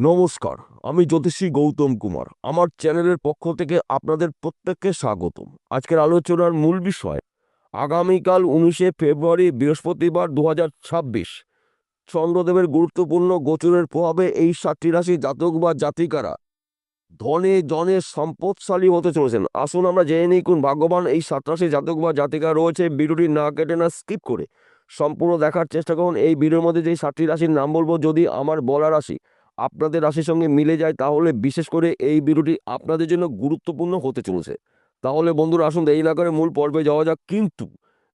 নমস্কার, আমি জ্যোতিষী গৌতম কুমার। আমার চ্যানেলের পক্ষ থেকে আপনাদের প্রত্যেককে স্বাগতম। আজকের আলোচনার মূল বিষয় আগামীকাল 19 ফেব্রুয়ারি বৃহস্পতিবার 2026 চন্দ্রদেবের গুরুত্বপূর্ণ গোচরের প্রভাবে এই 7টি রাশি জাতক বা জাতিকারা ধনে জনে সম্পদশালী হতে চলেছেন। আসুন আমরা জেনে নিই কোন ভাগ্যবান এই 7 রাশি জাতক বা জাতিকা রয়েছে। ভিডিওটি না কেটে না স্কিপ করে সম্পূর্ণ দেখার চেষ্টা করুন। এই ভিডিওর মধ্যে যে 7টি রাশির নাম বলবো, যদি আমার বলা রাশি আপনাদের রাশির সঙ্গে মিলে যায় তাহলে বিশেষ করে এই ভিডিওটি আপনাদের জন্য গুরুত্বপূর্ণ হতে চলেছে। তাহলে বন্ধুরা আসুন দেরি না করে মূল পর্বে যাওয়া যাক। কিন্তু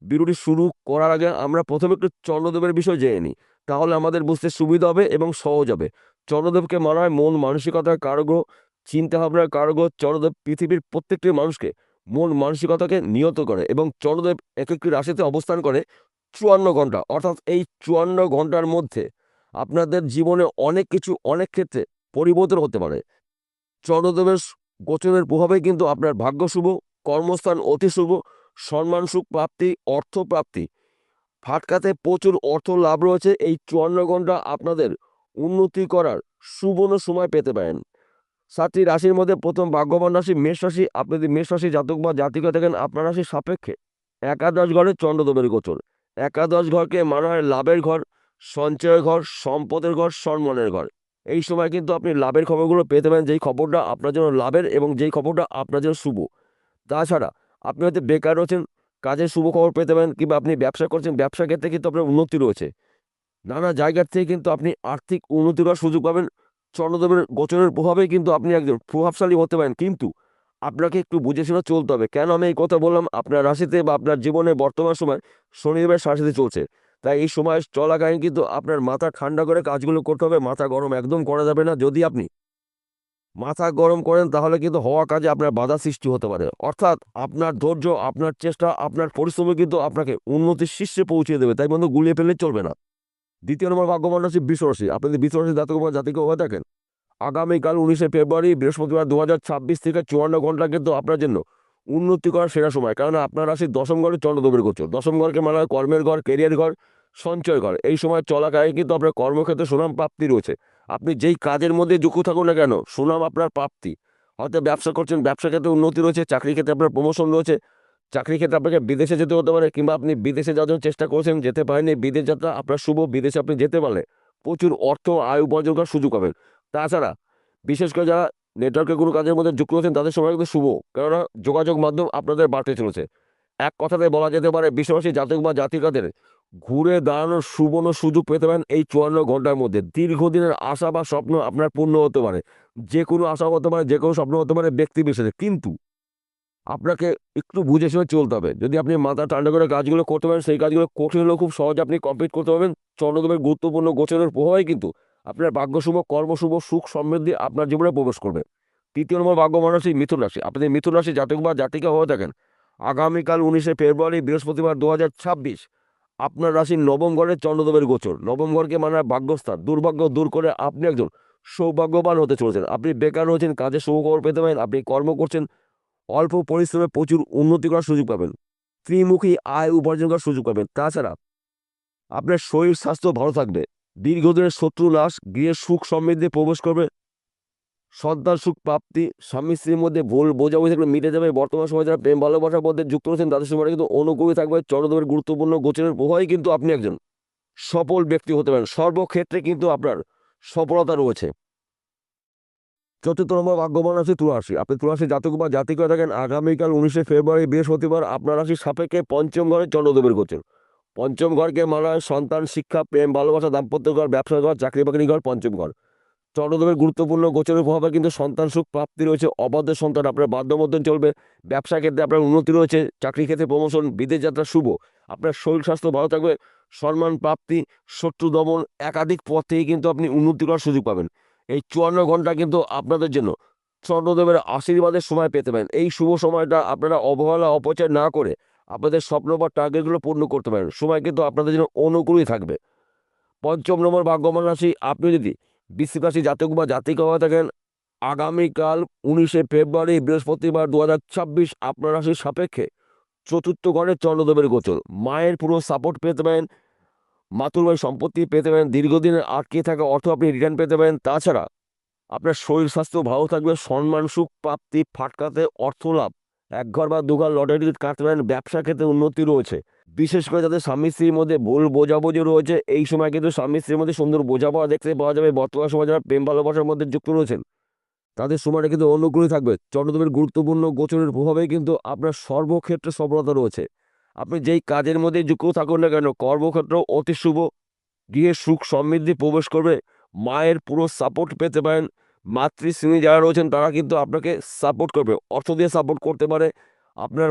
ভিডিওটি শুরু করার আগে আমরা প্রথমে একটু চন্দ্রদেবের বিষয় জেনে নিই, তাহলে আমাদের বুঝতে সুবিধা হবে এবং সহজ হবে। চন্দ্রদেবকে মানা হয় মন মানসিকতার কারগ্রহ, চিন্তা ভাবনার কারগ্রহ। চন্দ্রদেব পৃথিবীর প্রত্যেকটি মানুষকে মন মানসিকতাকে নিয়ত করে এবং চন্দ্রদেব এক একটি রাশিতে অবস্থান করে 54 ঘন্টা। অর্থাৎ এই 54 ঘন্টার মধ্যে আপনাদের জীবনে অনেক কিছু অনেক ক্ষেত্রে পরিবর্তন হতে পারে। চন্দ্রদেবের গোচরের প্রভাবে কিন্তু আপনার ভাগ্য শুভ, কর্মস্থান অতি শুভ, সম্মান সুখ প্রাপ্তি, অর্থ প্রাপ্তি, ফাটকাতে প্রচুর অর্থ লাভ রয়েছে। এই 54 ঘন্টা আপনাদের উন্নতি করার সুবর্ণ সময় পেতে পারেন। 7টি রাশির মধ্যে প্রথম ভাগ্যবান রাশি মেষ রাশি। আপনি যদি মেষ রাশি জাতক বা জাতিকা থাকেন, আপনার রাশির সাপেক্ষে একাদশ ঘরে চন্দ্রদেবের গোচর। একাদশ ঘরকে মানা হয় লাভের ঘর, সঞ্চয়ের ঘর, সম্পদের ঘর, সম্মানের ঘর। এই সময় কিন্তু আপনি লাভের খবরগুলো পেতে পারেন, যেই খবরটা আপনার জন্য লাভের এবং যেই খবরটা আপনার জন্য শুভ। তাছাড়া আপনি হয়তো বেকার রয়েছেন, কাজের শুভ খবর পেতে পারেন, কিংবা আপনি ব্যবসা করছেন, ব্যবসা ক্ষেত্রে কিন্তু আপনার উন্নতি রয়েছে। নানা জায়গার থেকে কিন্তু আপনি আর্থিক উন্নতি করার সুযোগ পাবেন। চন্দ্রদেবের গোচরের প্রভাবে কিন্তু আপনি একজন প্রভাবশালী হতে পারেন, কিন্তু আপনাকে একটু বুঝে শুনে চলতে হবে। কেন আমি এই কথা বললাম? আপনার রাশিতে বা আপনার জীবনে বর্তমান সময় শনিদেবের সাথে চলছে, তাই এই সময় চলাকালীন কিন্তু আপনার মাথা ঠান্ডা করে কাজগুলো করতে হবে। মাথা গরম একদম করা যাবে না। যদি আপনি মাথা গরম করেন তাহলে কিন্তু হওয়া কাজে আপনার বাধা সৃষ্টি হতে পারে। অর্থাৎ আপনার ধৈর্য, আপনার চেষ্টা, আপনার পরিশ্রমে কিন্তু আপনাকে উন্নতির শীর্ষে পৌঁছে দেবে। তাই বন্ধু, গুলিয়ে ফেললে চলবে না। দ্বিতীয় নম্বর ভাগ্যবান রাশি বৃষ রাশি। আপনি যদি বৃষ রাশি জাতক বা জাতিকা হয়ে থাকেন, আগামীকাল 19 ফেব্রুয়ারি বৃহস্পতিবার 2026 থেকে 54 ঘন্টা কিন্তু আপনার জন্য উন্নতি করার সেরা সময়। কারণ আপনার রাশির দশম ঘরে চন্দ্রদেবের গোচর। দশম ঘরকে মানা হয় কর্মের ঘর, কেরিয়ার ঘর, সঞ্চয় ঘর। এই সময় চলাকালীন কিন্তু আপনার কর্মক্ষেত্রে সুনাম প্রাপ্তি রয়েছে। আপনি যেই কাজের মধ্যে যুক্ত থাকুন না কেন, সুনাম আপনার প্রাপ্তি। হয়তো ব্যবসা করছেন, ব্যবসা ক্ষেত্রে উন্নতি রয়েছে, চাকরি ক্ষেত্রে আপনার প্রমোশন রয়েছে, চাকরি ক্ষেত্রে আপনাকে বিদেশে যেতে হতে পারে, কিংবা আপনি বিদেশে যাওয়ার জন্য চেষ্টা করছেন, যেতে পারেননি। বিদেশ যাত্রা আপনার শুভ। বিদেশে আপনি যেতে পারলে প্রচুর অর্থ আয় উপার্জন করার সুযোগ পাবেন। তাছাড়া বিশেষ করে যারা নেটওয়ার্কের কোনো কাজের মধ্যে যুক্ত হচ্ছেন তাদের সময় কিন্তু শুভ, কেননা যোগাযোগ মাধ্যম আপনাদের বাড়তে চলেছে। এক কথাতে বলা যেতে পারে বিশ্ববাসী জাতক বা জাতিকাদের ঘুরে দাঁড়ানোর সুবর্ণ সুযোগ পেতে পারেন এই 54 ঘন্টার মধ্যে। দীর্ঘদিনের আশা বা স্বপ্ন আপনার পূর্ণ হতে পারে। যে কোনো আশা হতে পারে, যে কোনো স্বপ্ন হতে পারে ব্যক্তি বিশেষে, কিন্তু আপনাকে একটু বুঝে শুনে চলতে হবে। যদি আপনি মাথা ঠান্ডা করে কাজগুলো করতে পারেন, সেই কাজগুলো কঠিন হলেও খুব সহজে আপনি কমপ্লিট করতে পারবেন। চন্দ্রদেবের গুরুত্বপূর্ণ গোচরের প্রভাবে কিন্তু আপনার ভাগ্যশুভ, কর্মশুভ, সুখ সমৃদ্ধি আপনার জীবনে প্রবেশ করবে। তৃতীয় নম্বর ভাগ্যবান রাশি মিথুন রাশি। আপনি মিথুন রাশি জাতক বা জাতিকা হয়ে থাকেন, আগামীকাল 19 ফেব্রুয়ারি বৃহস্পতিবার 2026 আপনার রাশির নবম ঘরে চন্দ্রদেবের গোচর। নবম ঘরকে মানে ভাগ্যস্থান। দুর্ভাগ্য দূর করে আপনি একজন সৌভাগ্যবান হতে চলেছেন। আপনি বেকার রয়েছেন, কাজে শুভ খবর পেতে পারেন। আপনি কর্ম করছেন, অল্প পরিশ্রমে প্রচুর উন্নতি করার সুযোগ পাবেন। ত্রিমুখী আয় উপার্জন করার সুযোগ পাবেন। তাছাড়া আপনার শরীর স্বাস্থ্য ভালো থাকবে। দীর্ঘদিনের শত্রু নাশ, গৃহে সুখ সমৃদ্ধি প্রবেশ করবে, সন্তান সুখ প্রাপ্তি, স্বামী স্ত্রীর মধ্যে ভুল বোঝাবুঝি থাকলে মিটে যাবে। বর্তমান সময় যারা প্রেম ভালোবাসার মধ্যে যুক্ত রয়েছেন তাদের সময় কিন্তু অনুকূলে থাকবে। চন্দ্রদেবের গুরুত্বপূর্ণ গোচরের প্রভাবে কিন্তু আপনি একজন সফল ব্যক্তি হতে পারেন। সর্বক্ষেত্রে কিন্তু আপনার সফলতা রয়েছে। চতুর্থ নম্বর ভাগ্যবান রাশি তুলা রাশি। আপনি তুলা রাশি জাতক বা জাতিকা থাকেন, আগামীকাল 19 ফেব্রুয়ারি বৃহস্পতিবার আপনার রাশির সাপেক্ষে পঞ্চম ঘরে চন্দ্রদেবের গোচর। পঞ্চম ঘরকে মানা হয় সন্তান, শিক্ষা, প্রেম ভালোবাসা, দাম্পত্য ঘর, ব্যবসা ঘর, চাকরি বাকরি ঘর, পঞ্চম ঘর। চন্দ্রদেবের গুরুত্বপূর্ণ গোচরের প্রভাবে কিন্তু সন্তান সুখ প্রাপ্তি রয়েছে। অবাধ্য সন্তান আপনার বাধ্য মধ্যে চলবে। ব্যবসা ক্ষেত্রে আপনার উন্নতি রয়েছে, চাকরি ক্ষেত্রে প্রমোশন, বিদেশ যাত্রা শুভ। আপনার শরীর স্বাস্থ্য ভালো থাকবে, সম্মান প্রাপ্তি, শত্রু দমন, একাধিক পথ থেকে কিন্তু আপনি উন্নতি করার সুযোগ পাবেন। এই 54 ঘন্টা কিন্তু আপনাদের জন্য চন্দ্রদেবের আশীর্বাদের সময় পেতে পারেন। এই শুভ সময়টা আপনারা অবহেলা অপচয় না করে আপনাদের স্বপ্ন বা টার্গেটগুলো পূর্ণ করতে পারেন। সময় কিন্তু আপনাদের জন্য অনুকূলই থাকবে। পঞ্চম নম্বর ভাগ্যবান রাশি আপনি যদি বৃশ্চিক রাশি জাতক বা জাতিকা হয়ে থাকেন, আগামীকাল 19 ফেব্রুয়ারি বৃহস্পতিবার 2026 আপনার রাশির সাপেক্ষে চতুর্থ ঘরে চন্দ্রদেবের গোচর। মায়ের পুরো সাপোর্ট পেতে পারেন, মাতুলবাড়ি সম্পত্তি পেতে পারেন, দীর্ঘদিনের আটকে থাকা অর্থ আপনি রিটার্ন পেতে পারেন। তাছাড়া আপনার শরীর স্বাস্থ্য ভালো থাকবে, সম্মান সুখ প্রাপ্তি, ফাটকাতে অর্থ লাভ, এক ঘর বা দুঘর লটারি টিকিট কাটতে পারেন, ব্যবসা ক্ষেত্রে উন্নতি রয়েছে। বিশেষ করে যাদের স্বামী স্ত্রীর মধ্যে ভুল বোঝাবুঝি রয়েছে, এই সময় কিন্তু স্বামী স্ত্রীর মধ্যে সুন্দর বোঝাপড়া দেখতে পাওয়া যাবে। বর্তমান সময় যারা প্রেম ভালোবাসার মধ্যে যুক্ত রয়েছেন তাদের সময়টা কিন্তু অনুকূলই থাকবে। চন্দ্রদেবের গুরুত্বপূর্ণ গোচরের প্রভাবে কিন্তু আপনার সর্বক্ষেত্রে সফলতা রয়েছে। আপনি যেই কাজের মধ্যে যুক্ত থাকুন না কেন, কর্মক্ষেত্র অতি শুভ, গৃহে সুখ সমৃদ্ধি প্রবেশ করবে, মায়ের পুরো সাপোর্ট পেতে পারেন। মাতৃশ্রেণী যারা রয়েছেন তারা কিন্তু আপনাকে সাপোর্ট করবে, অর্থ দিয়ে সাপোর্ট করতে পারে, আপনার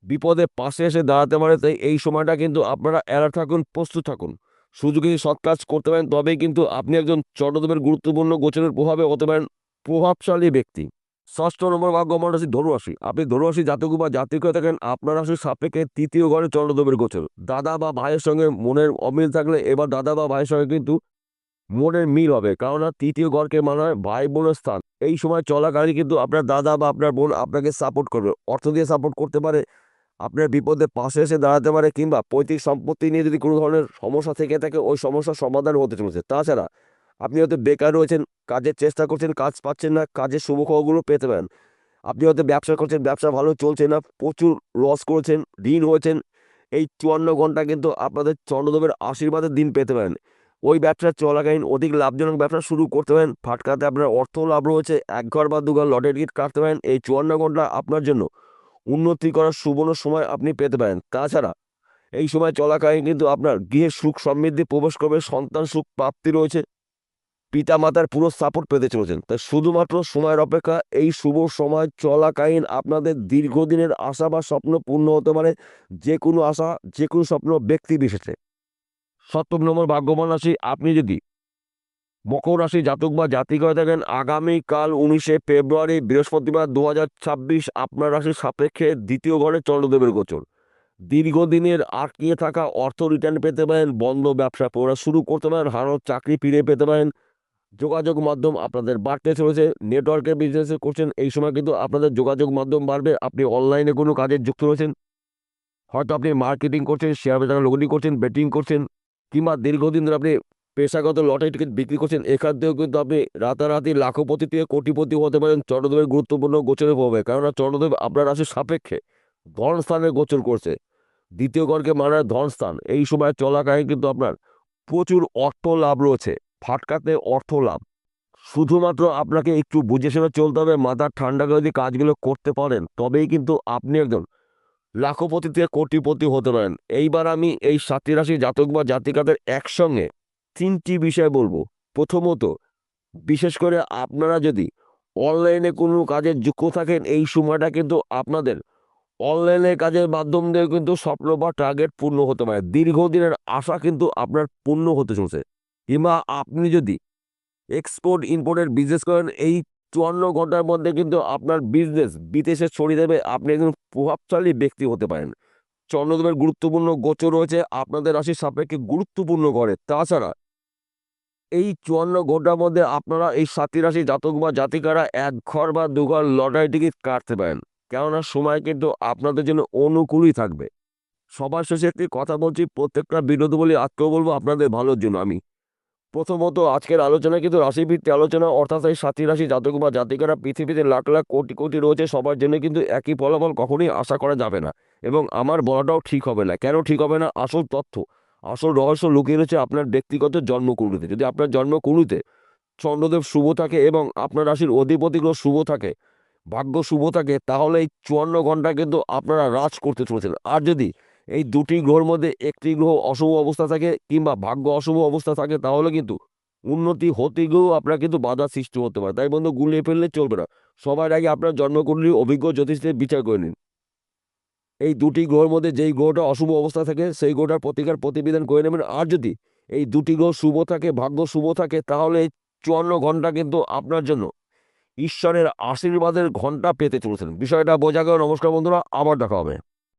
বিপদে পাশে এসে দাঁড়াতে পারে। তাই এই সময়টা কিন্তু আপনারা অ্যালার্ট থাকুন, প্রস্তুত থাকুন। সুযোগে সৎ কাজ করতে পারেন, তবেই কিন্তু আপনি একজন চন্দ্রদেবের গুরুত্বপূর্ণ গোচরের প্রভাবে হতে পারেন প্রভাবশালী ব্যক্তি। ষষ্ঠ নম্বর ভাগ্যবান রাশি ধনুরাশি। আপনি ধনুরাশি জাতক বা জাতিক হয়ে থাকেন, আপনার রাশির সাপেক্ষে তৃতীয় ঘরে চন্দ্রদেবের গোচর। দাদা বা ভাইয়ের সঙ্গে মনের অমিল থাকলে এবার দাদা বা ভাইয়ের সঙ্গে কিন্তু মনের মিল হবে, কেননা তৃতীয় ঘরকে মানা হয় ভাই বোনের স্থান। এই সময় চলাকালীন কিন্তু আপনার দাদা বা আপনার বোন আপনাকে সাপোর্ট করবে, অর্থ দিয়ে সাপোর্ট করতে পারে, আপনার বিপদে পাশে এসে দাঁড়াতে পারে, কিংবা পৈতৃক সম্পত্তি নিয়ে যদি কোনো ধরনের সমস্যা থেকে থাকে ওই সমস্যার সমাধান হতে চলেছে। তাছাড়া আপনি হয়তো বেকার রয়েছেন, কাজের চেষ্টা করছেন, কাজ পাচ্ছেন না, কাজের শুভ খবরগুলো পেতে পারেন। আপনি হয়তো ব্যবসা করছেন, ব্যবসা ভালো চলছে না, প্রচুর লস করেছেন, ঋণ হয়েছেন, এই 54 ঘন্টা কিন্তু আপনাদের চন্দ্রদেবের আশীর্বাদের দিন পেতে পারেন। ওই ব্যবসা চলাকালীন অধিক লাভজনক ব্যবসা শুরু করতে পারেন, ফাটকাতে আপনার অর্থ লাভ রয়েছে, এক ঘর বা দুঘর লটারি টিকিট কাটতে পারেন। এই 54 ঘন্টা আপনার জন্য উন্নতি করার সুবর্ণ সময় আপনি পেতে পারেন। তাছাড়া এই সময় চলাকালীন কিন্তু আপনার গৃহে সুখ সমৃদ্ধি প্রবেশ করবে, সন্তান সুখ প্রাপ্তি রয়েছে, পিতা মাতার পুরো সাপোর্ট পেতে চলেছেন। তাই শুধুমাত্র সময়ের অপেক্ষা। এই শুভ সময় চলাকালীন আপনাদের দীর্ঘদিনের আশা বা স্বপ্ন পূর্ণ হতে পারে, যে কোনো আশা, যে কোনো স্বপ্ন ব্যক্তি বিশেষে। সপ্তম নম্বর ভাগ্যবান রাশি। আপনি যদি মকর রাশি জাতক বা জাতিক হয়ে থাকেন, আগামীকাল 19 ফেব্রুয়ারি বৃহস্পতিবার 2026 আপনার রাশির সাপেক্ষে দ্বিতীয় ঘরে চন্দ্রদেবের গোচর। দীর্ঘদিনের আটকিয়ে থাকা অর্থ রিটার্ন পেতে পারেন, বন্ধ ব্যবসা পুনরায় শুরু করতে পারেন, হারানো চাকরি ফিরে পেতে পারেন। যোগাযোগ মাধ্যম আপনাদের বাড়তে চলেছে, নেটওয়ার্কের বিজনেস করছেন, এই সময় কিন্তু আপনাদের যোগাযোগ মাধ্যম বাড়বে। আপনি অনলাইনে কোনো কাজে যুক্ত রয়েছেন, হয়তো আপনি মার্কেটিং করছেন, শেয়ার বাজারে লগ্নি করছেন, বেটিং করছেন, কিংবা দীর্ঘদিন ধরে আপনি পেশাগত লটারি টিকিট বিক্রি করছেন, এখান থেকেও কিন্তু আপনি রাতারাতি লাখপতি থেকে কোটিপতি হতে পারেন চন্দ্রদেবের গুরুত্বপূর্ণ গোচরের প্রভাবে। কেননা চন্দ্রদেব আপনার রাশির সাপেক্ষে ধন স্থানে গোচর করছে, দ্বিতীয় ঘরকে মানার ধন স্থান। এই সময় চলাকালীন কিন্তু আপনার প্রচুর অর্থ লাভ রয়েছে, ফাটকাতে অর্থ লাভ। শুধুমাত্র আপনাকে একটু বুঝে শুনে চলতে হবে, মাথা ঠান্ডা করে যদি কাজগুলো করতে পারেন তবেই কিন্তু আপনি একজন লাখপতি থেকে কোটিপতি হতে পারেন। এইবার আমি এই 7টি রাশি জাতক বা জাতিকাদের একসঙ্গে 3টি বিষয় বলবো। প্রথমত, বিশেষ করে আপনারা যদি অনলাইনে কোনো কাজে যুক্ত থাকেন, এই সময়টা কিন্তু আপনাদের অনলাইনে কাজের মাধ্যম দিয়ে কিন্তু স্বপ্ন বা টার্গেট পূর্ণ হতে পারে, দীর্ঘদিনের আশা কিন্তু আপনার পূর্ণ হতে চলছে। কিংবা আপনি যদি এক্সপোর্ট ইম্পোর্টের বিজনেস করেন, এই 54 ঘন্টার মধ্যে কিন্তু আপনার বিজনেস বিদেশে ছড়িয়ে দেবে, আপনি একজন প্রভাবশালী ব্যক্তি হতে পারেন। চন্দ্রদেবের গুরুত্বপূর্ণ গোচর রয়েছে আপনাদের রাশির সাপেক্ষে গুরুত্বপূর্ণ করে। তাছাড়া এই 54 ঘন্টার মধ্যে আপনারা এই 7টি রাশি জাতক বা জাতিকারা এক ঘর বা দুঘর লটারি টিকিট কাটতে পারেন, কেননা সময় কিন্তু আপনাদের জন্য অনুকূলই থাকবে। সবার শেষে একটি কথা বলছি, প্রত্যেকটা বিরোধী বলি আজকেও বলবো আপনাদের ভালোর জন্য। আমি প্রথমত আজকের আলোচনা কিন্তু রাশিভিত্তিক আলোচনা, অর্থাৎ এই 7টি রাশি জাতক বা জাতিকারা পৃথিবীতে লাখ লাখ কোটি কোটি রয়েছে, সবার জন্য কিন্তু একই ফলাফল কখনোই আশা করা যাবে না, এবং আমার বলাটাও ঠিক হবে না। কেন ঠিক হবে না? আসল তথ্য, আসল রহস্য লুকিয়ে রয়েছে আপনার ব্যক্তিগত জন্মকুণ্ডলিতে। যদি আপনার জন্মকুণ্ডলিতে চন্দ্রদেব শুভ থাকে এবং আপনার রাশির অধিপতি গ্রহ শুভ থাকে, ভাগ্য শুভ থাকে, তাহলে এই 54 ঘন্টা কিন্তু আপনারা রাজ করতে চলেছেন। আর যদি এই দুটি গ্রহের মধ্যে একটি গ্রহ অশুভ অবস্থা থাকে কিংবা ভাগ্য অশুভ অবস্থা থাকে, তাহলে কিন্তু উন্নতি হতে গিয়েও আপনার কিন্তু বাধা সৃষ্টি হতে পারে। তাই বন্ধু, গুলিয়ে ফেললে চলবে না। সবার আগে আপনার জন্মকুণ্ডলী অভিজ্ঞ জ্যোতিষদের বিচার করে নিন। এই দুটি গ্রহের মধ্যে যেই গ্রহটা অশুভ অবস্থা থাকে সেই গ্রহটার প্রতিকার প্রতিবিধান করে নেবেন। আর যদি এই দুটি গ্রহ শুভ থাকে, ভাগ্য শুভ থাকে, তাহলে এই 54 ঘন্টা কিন্তু আপনার জন্য ঈশ্বরের আশীর্বাদের ঘন্টা পেতে চলেছেন। বিষয়টা বোঝা গেল। নমস্কার বন্ধুরা, আবার দেখা হবে।